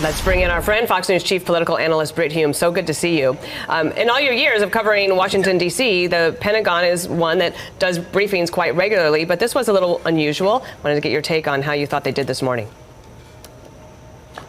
Let's bring in our friend, Fox News chief political analyst Brit Hume. So good to see you. In all your years of covering Washington, D.C., the Pentagon is one that does briefings quite regularly, but this was a little unusual. Wanted to get your take on how you thought they did this morning.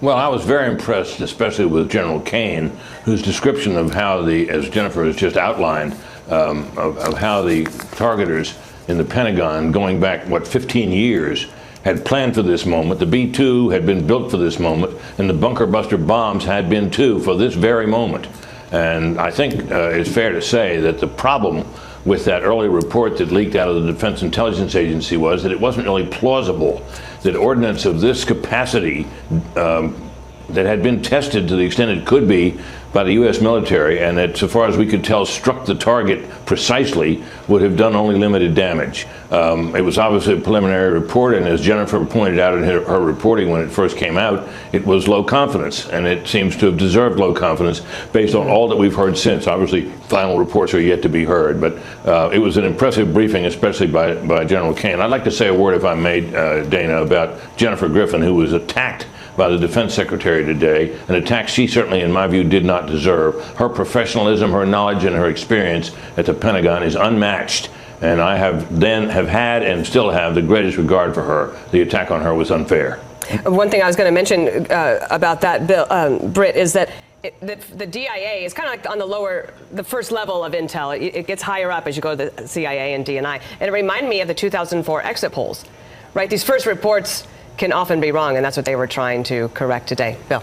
Well, I was very impressed, especially with General Kane, whose description of how as Jennifer has just outlined, of how the targeters in the Pentagon, going back, 15 years, had planned for this moment. The B-2 had been built for this moment, and the bunker buster bombs had been too for this very moment. And I think it's fair to say that the problem with that early report that leaked out of the Defense Intelligence Agency was that it wasn't really plausible that ordnance of this capacity that had been tested to the extent it could be by the U.S. military, and that, so far as we could tell, struck the target precisely, would have done only limited damage. It was obviously a preliminary report, and as Jennifer pointed out in her reporting when it first came out, it was low confidence, and it seems to have deserved low confidence based on all that we've heard since. Obviously, final reports are yet to be heard, but it was an impressive briefing, especially by General Kane. I'd like to say a word, if I may, Dana, about Jennifer Griffin, who was attacked by the Defense Secretary today, an attack she certainly, in my view, did not deserve. Her professionalism, her knowledge, and her experience at the Pentagon is unmatched, and I have had and still have the greatest regard for her. The attack on her was unfair. One thing I was going to mention about that, Britt, is that the DIA is kind of like on the first level of intel. It gets higher up as you go to the CIA and DNI. And it reminded me of the 2004 exit polls, right? These first reports can often be wrong, and that's what they were trying to correct today. Bill.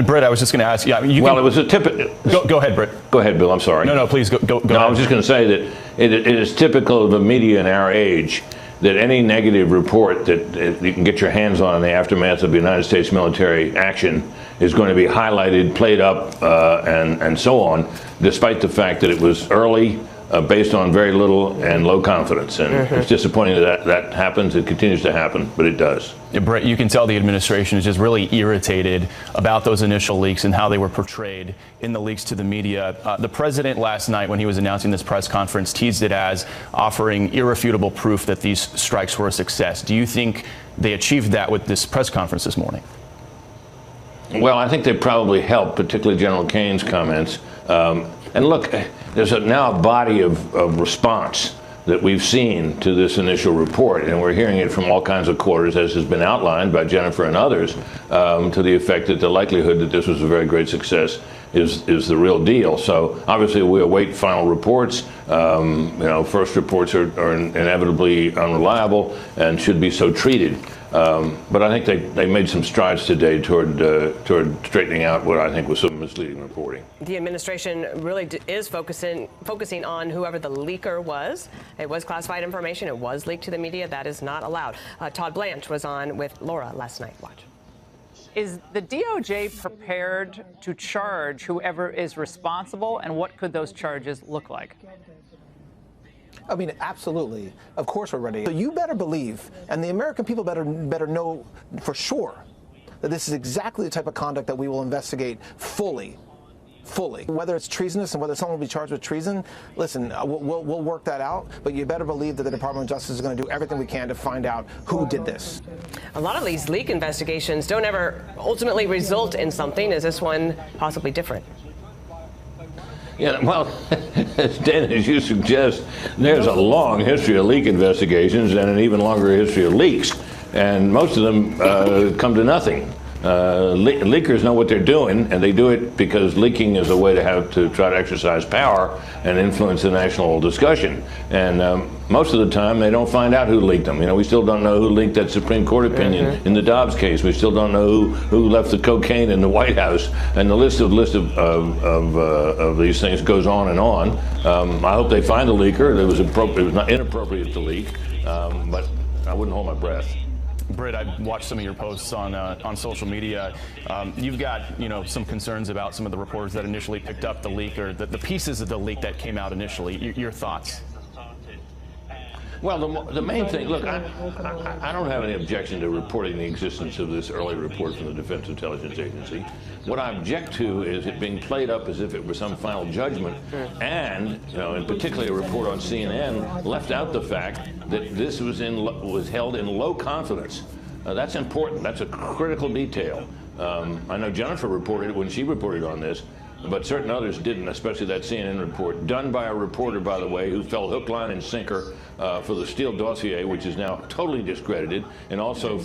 Britt, I was just going to ask you. It was a typical. Go ahead, Britt. Go ahead, Bill. I'm sorry. No, please go. No, ahead. I was just going to say that it is typical of the media in our age that any negative report that you can get your hands on in the aftermath of the United States military action is going to be highlighted, played up, and so on, despite the fact that it was early, based on very little and low confidence. And it's disappointing that happens. It continues to happen, but it does. Brett, you can tell the administration is just really irritated about those initial leaks and how they were portrayed in the leaks to the media. The president last night, when he was announcing this press conference, teased it as offering irrefutable proof that these strikes were a success. Do you think they achieved that with this press conference this morning? Well, I think they probably helped, particularly General Kane's comments. And look, there's now a body of response that we've seen to this initial report, and we're hearing it from all kinds of quarters, as has been outlined by Jennifer and others, to the effect that the likelihood that this was a very great success is the real deal. So obviously we await final reports. First reports are inevitably unreliable and should be so treated. But I think they made some strides today toward straightening out what I think was some misleading reporting. The administration really is focusing on whoever the leaker was. It was classified information. It was leaked to the media. That is not allowed. Todd Blanche was on with Laura last night. Watch. Is the DOJ prepared to charge whoever is responsible, and what could those charges look like? I mean, absolutely. Of course we're ready. So you better believe, and the American people better know for sure, that this is exactly the type of conduct that we will investigate fully. Whether it's treasonous and whether someone will be charged with treason, listen, we'll work that out, but you better believe that the Department of Justice is going to do everything we can to find out who did this. A lot of these leak investigations don't ever ultimately result in something. Is this one possibly different? Yeah, well, Dan, as you suggest, there's a long history of leak investigations and an even longer history of leaks, and most of them come to nothing. Leakers know what they're doing, and they do it because leaking is a way to try to exercise power and influence the national discussion. And most of the time, they don't find out who leaked them. We still don't know who leaked that Supreme Court opinion in the Dobbs case. We still don't know who left the cocaine in the White House. And the list of these things goes on and on. I hope they find the leaker. It was not inappropriate to leak, but I wouldn't hold my breath. Britt, I've watched some of your posts on social media. You've got some concerns about some of the reporters that initially picked up the leak, or the pieces of the leak that came out initially. Your thoughts? Well, the main thing, look, I don't have any objection to reporting the existence of this early report from the Defense Intelligence Agency. What I object to is it being played up as if it were some final judgment, and, in particular, a report on CNN left out the fact that this was held in low confidence. That's important. That's a critical detail. I know Jennifer reported when she reported on this, but certain others didn't, especially that CNN report, done by a reporter, by the way, who fell hook, line, and sinker for the Steele dossier, which is now totally discredited, and also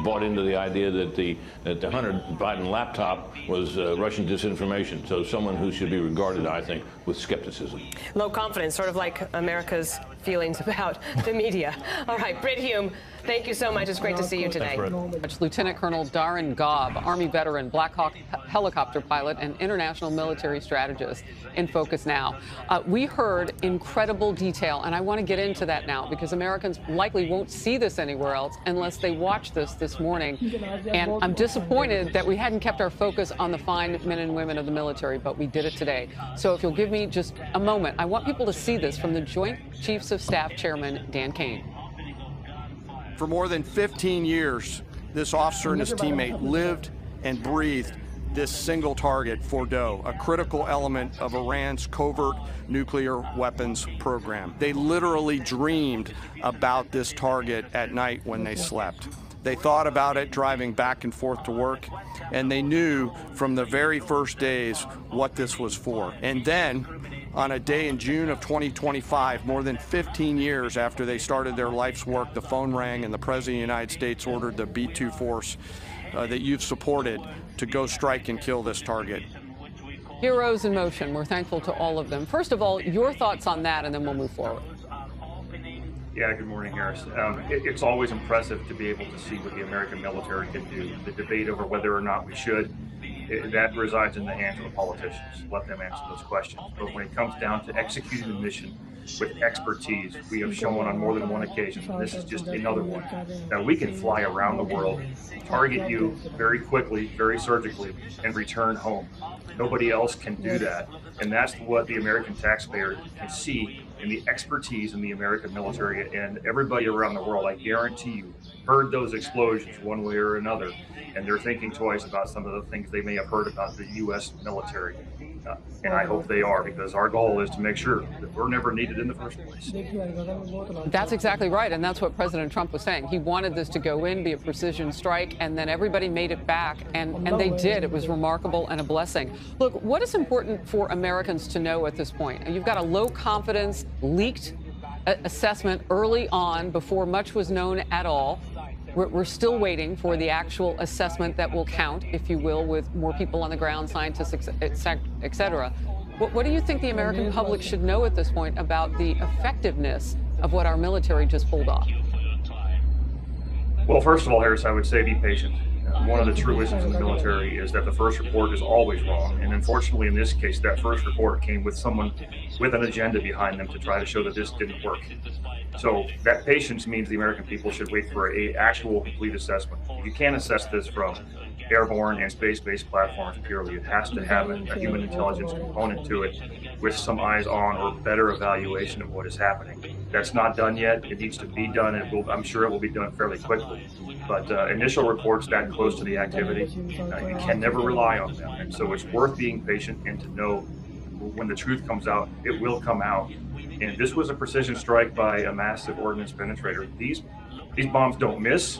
bought into the idea that the Hunter Biden laptop was Russian disinformation. So someone who should be regarded, I think, with skepticism. Low confidence, sort of like America's feelings about the media. All right, Britt Hume, thank you so much. It's great to see you today. Lieutenant Colonel Darren Gobb, Army veteran, Black Hawk helicopter pilot, and international military strategist, in focus now. We heard incredible detail, and I want to get into that now because Americans likely won't see this anywhere else unless they watch this morning. And I'm disappointed that we hadn't kept our focus on the fine men and women of the military, but we did it today. So if you'll give me just a moment, I want people to see this from the Joint Chiefs of Staff Chairman Dan Kane. For more than 15 years, this officer and his teammate lived and breathed this single target, Fordo, a critical element of Iran's covert nuclear weapons program. They literally dreamed about this target at night when they slept. They thought about it driving back and forth to work, and they knew from the very first days what this was for. And then, on a day in June of 2025, more than 15 years after they started their life's work, the phone rang and the President of the United States ordered the B-2 force that you've supported to go strike and kill this target. Heroes in motion. We're thankful to all of them. First of all, your thoughts on that, and then we'll move forward. Yeah, good morning, Harris. It's always impressive to be able to see what the American military can do. The debate over whether or not we should, that resides in the hands of the politicians. Let them answer those questions. But when it comes down to executing the mission with expertise, we have shown on more than one occasion, and this is just another one, that we can fly around the world, target you very quickly, very surgically, and return home. Nobody else can do that. And that's what the American taxpayer can see in the expertise in the American military, and everybody around the world, I guarantee you, heard those explosions one way or another, and they're thinking twice about some of the things they may have heard about the U.S. military. And I hope they are, because our goal is to make sure that we're never needed in the first place. That's exactly right, and that's what President Trump was saying. He wanted this to go in, be a precision strike, and then everybody made it back, and they did. It was remarkable and a blessing. Look, what is important for Americans to know at this point? You've got a low confidence, leaked assessment early on before much was known at all. We're still waiting for the actual assessment that will count, if you will, with more people on the ground, scientists, et cetera. What do you think the American public should know at this point about the effectiveness of what our military just pulled off? Well, first of all, Harris, I would say be patient. One of the truisms in the military is that the first report is always wrong. And unfortunately, in this case, that first report came with someone with an agenda behind them to try to show that this didn't work. So that patience means the American people should wait for an actual complete assessment. You can't assess this from airborne and space-based platforms purely. It has to have a human intelligence component to it with some eyes on or better evaluation of what is happening. That's not done yet. It needs to be done, and I'm sure it will be done fairly quickly. But initial reports that close to the activity, you can never rely on them. And so it's worth being patient and to know when the truth comes out, it will come out. And this was a precision strike by a massive ordnance penetrator. These bombs don't miss.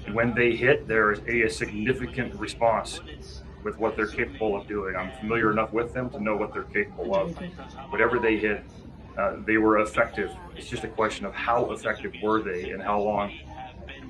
And when they hit, there is a significant response with what they're capable of doing. I'm familiar enough with them to know what they're capable of. Whatever they hit, they were effective. It's just a question of how effective were they and how long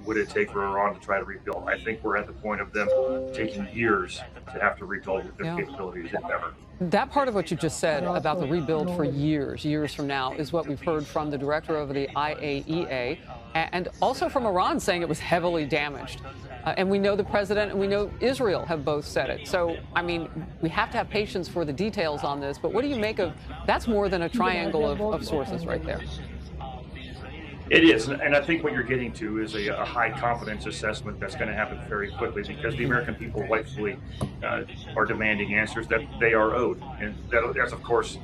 would it take for Iran to try to rebuild. I think we're at the point of them taking years to have to rebuild with their capabilities, if ever. That part of what you just said about the rebuild for years from now, is what we've heard from the director of the IAEA and also from Iran saying it was heavily damaged. And we know the president and we know Israel have both said it. So, I mean, we have to have patience for the details on this. But what do you make of that's more than a triangle of sources right there? It is, and I think what you're getting to is a high confidence assessment that's going to happen very quickly because the American people rightfully are demanding answers that they are owed. And that's, of course,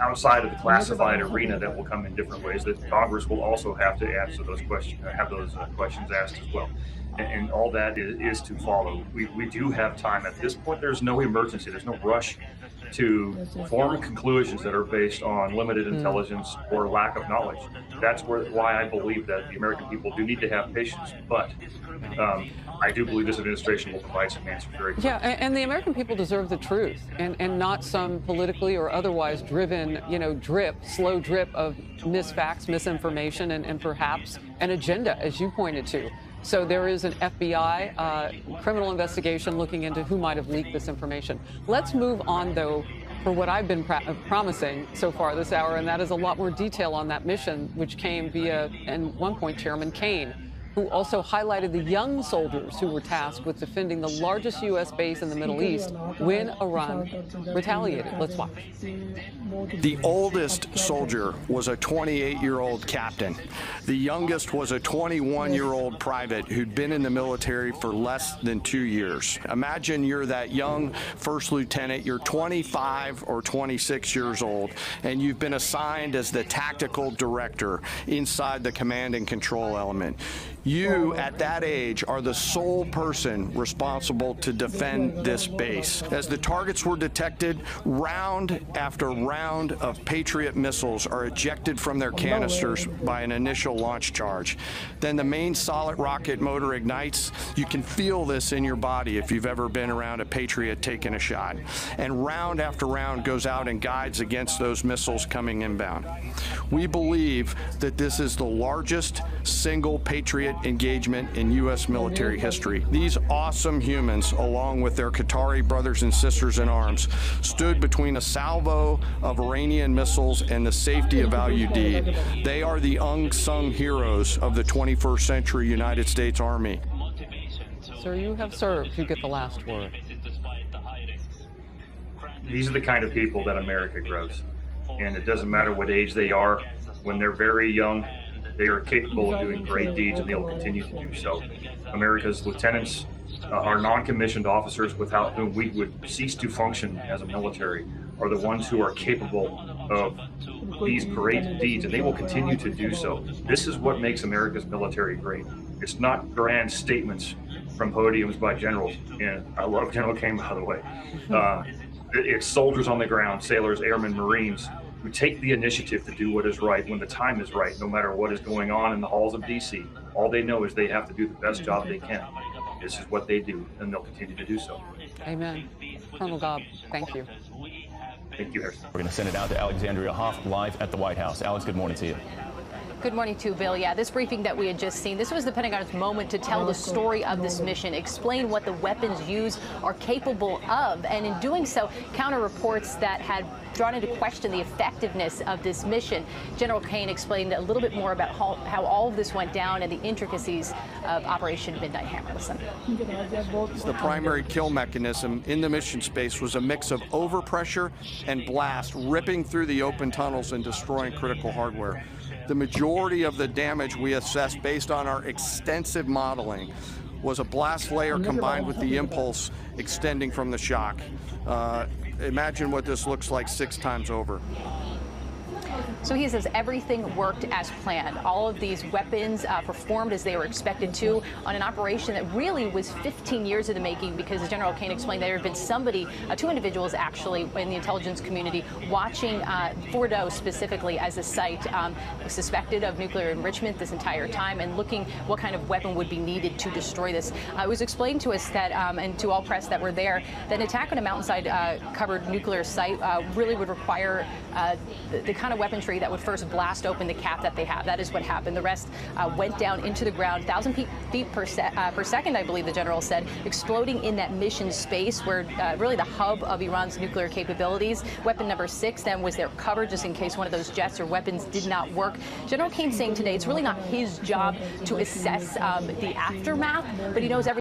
outside of the classified arena that will come in different ways, that Congress will also have to answer those questions, have those questions asked as well. and all that is to follow. We do have time. At this point, there's no emergency. There's no rush to form conclusions that are based on limited intelligence or lack of knowledge. That's why I believe that the American people do need to have patience. But I do believe this administration will provide some answers very quickly. Yeah, and the American people deserve the truth, and not some politically or otherwise driven, slow drip of misfacts, misinformation, and perhaps an agenda, as you pointed to. So there is an FBI criminal investigation looking into who might have leaked this information. Let's move on, though, for what I've been promising so far this hour, and that is a lot more detail on that mission, which came via, at one point, Chairman Kaine, who also highlighted the young soldiers who were tasked with defending the largest U.S. base in the Middle East when Iran retaliated. Let's watch. The oldest soldier was a 28-year-old captain. The youngest was a 21-year-old private who'd been in the military for less than 2 years. Imagine you're that young first lieutenant, you're 25 or 26 years old, and you've been assigned as the tactical director inside the command and control element. You, at that age, are the sole person responsible to defend this base. As the targets were detected, round after round of Patriot missiles are ejected from their canisters by an initial launch charge. Then the main solid rocket motor ignites. You can feel this in your body if you've ever been around a Patriot taking a shot. And round after round goes out and guides against those missiles coming inbound. We believe that this is the largest single Patriot engagement in U.S. military history. These awesome humans, along with their Qatari brothers and sisters in arms, stood between a salvo of Iranian missiles and the safety of Al Udeid. They are the unsung heroes of the 21st century United States Army. Sir, you have served. You get the last word. These are the kind of people that America grows. And it doesn't matter what age they are. When they're very young, they are capable of doing great deeds, and they will continue to do so. America's lieutenants are non-commissioned officers without whom we would cease to function as a military, are the ones who are capable of these great deeds, and they will continue to do so. This is what makes America's military great. It's not grand statements from podiums by generals, and I love General Kaine, by the way. It's soldiers on the ground, sailors, airmen, Marines, who take the initiative to do what is right when the time is right, no matter what is going on in the halls of D.C. All they know is they have to do the best job they can. This is what they do, and they'll continue to do so. Amen. Colonel Gobb, thank you. Thank you, Harrison. We're going to send it out to Alexandria Hoff live at the White House. Alex, good morning to you. Good morning to Bill. Yeah, this briefing that we had just seen, this was the Pentagon's moment to tell the story of this mission, explain what the weapons used are capable of, and in doing so, counter reports that had drawn into question the effectiveness of this mission. General Kaine explained a little bit more about how all of this went down and the intricacies of Operation Midnight Hammer. Listen. The primary kill mechanism in the mission space was a mix of overpressure and blast, ripping through the open tunnels and destroying critical hardware. The majority of the damage we assessed based on our extensive modeling was a blast layer combined with the impulse extending from the shock. Imagine what this looks like 6 times over. So he says everything worked as planned. All of these weapons performed as they were expected to on an operation that really was 15 years in the making, because as General Kaine explained, there had been somebody, 2 individuals actually in the intelligence community watching Fordo specifically as a site suspected of nuclear enrichment this entire time, and looking what kind of weapon would be needed to destroy this. It was explained to us that, and to all press that were there, that an attack on a mountainside covered nuclear site really would require the kind of weaponry that would first blast open the cap that they have. That is what happened. The rest went down into the ground, 1,000 feet per second, I believe the general said, exploding in that mission space where really the hub of Iran's nuclear capabilities. Weapon number 6 then was there covered just in case one of those jets or weapons did not work. General Kaine saying today it's really not his job to assess the aftermath, but he knows everything.